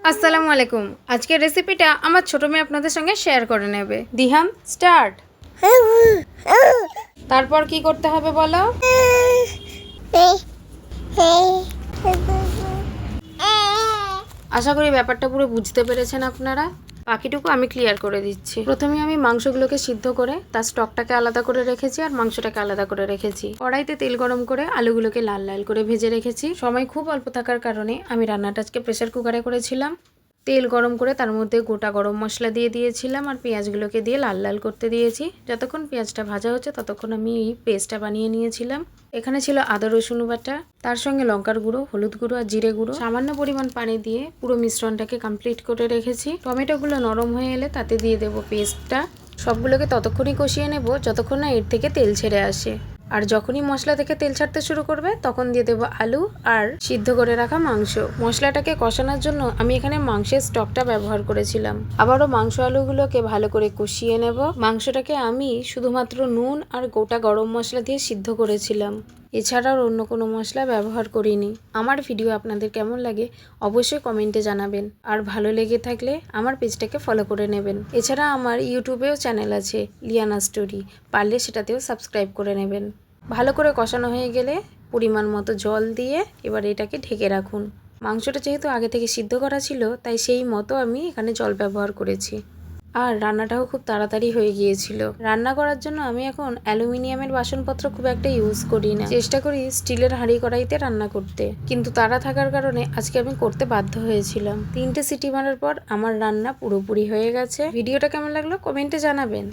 আসসালামু আলাইকুম। আজকের রেসিপিটা আমার ছোট মেয়ে আপনাদের সঙ্গে শেয়ার করে নেবে। দিহান স্টার্ট। তারপর কি করতে হবে বলো? আশা করি ব্যাপারটা পুরো বুঝতে পেরেছেন আপনারা। বাকিটুকু আমি ক্লিয়ার করে দিচ্ছি। প্রথমে আমি মাংসগুলোকে সিদ্ধ করে তার স্টকটাকে আলাদা করে রেখেছি আর মাংসটাকে আলাদা করে রেখেছি। কড়াইতে তেল গরম করে আলুগুলোকে লাল লাল করে ভেজে রেখেছি। সময় খুব অল্প থাকার কারণে আমি রান্নাটা আজকে প্রেসার কুকারে করেছিলাম। তেল গরম করে তার মধ্যে গোটা গরম মশলা দিয়ে দিয়েছিলাম আর পেঁয়াজগুলোকে দিয়ে লাল লাল করতে দিয়েছি। যতক্ষণ পেঁয়াজটা ভাজা হচ্ছে ততক্ষণ আমি এই পেস্টটা বানিয়ে নিয়েছিলাম। এখানে ছিল আদা রসুন বাটা, তার সঙ্গে লঙ্কার গুঁড়ো, হলুদ গুঁড়ো আর জিরে গুঁড়ো। সামান্য পরিমাণ পানি দিয়ে পুরো মিশ্রণটাকে কমপ্লিট করে রেখেছি। টমেটোগুলো নরম হয়ে এলে তাতে দিয়ে দেবো পেস্টটা। সবগুলোকে ততক্ষণই কষিয়ে নেব যতক্ষণ না এর থেকে তেল ছেড়ে আসে। আর যখনই মশলা থেকে তেল ছাড়তে শুরু করবে তখন দিয়ে দেবো আলু আর সিদ্ধ করে রাখা মাংস। মশলাটাকে কষানোর জন্য আমি এখানে মাংসের স্টকটা ব্যবহার করেছিলাম। আবারও মাংস আলুগুলোকে ভালো করে কষিয়ে নেব। মাংসটাকে আমি শুধুমাত্র নুন আর গোটা গরম মশলা দিয়ে সিদ্ধ করেছিলাম, এছাড়াও অন্য কোনো মশলা ব্যবহার করিনি। আমার ভিডিও আপনাদের কেমন লাগে অবশ্যই কমেন্টে জানাবেন, আর ভালো লেগে থাকলে আমার পেজটাকে ফলো করে নেবেন। এছাড়া আমার ইউটিউবেও চ্যানেল আছে লিয়ানা স্টোরি, পারলে সেটাতেও সাবস্ক্রাইব করে নেবেন। ভালো করে কষানো হয়ে গেলে পরিমাণ মতো জল দিয়ে এবার এটাকে ঢেকে রাখুন। মাংসটা যেহেতু আগে থেকে সিদ্ধ করা ছিল তাই সেই মতো আমি এখানে জল ব্যবহার করেছি। আর রান্নাটাও খুব তাড়াতাড়ি হয়ে গিয়েছিল। রান্না করার জন্য আমি এখন অ্যালুমিনিয়ামের বাসনপত্র খুব একটা ইউজ করি না, চেষ্টা করি স্টিলের হাঁড়ি কড়াইতে রান্না করতে। কিন্তু তাড়া থাকার কারণে আজকে আমি করতে বাধ্য হয়েছিলাম। 3টে সিটি মারার পর আমার রান্না পুরোপুরি হয়ে গেছে। ভিডিওটা কেমন লাগলো কমেন্টে জানাবেন।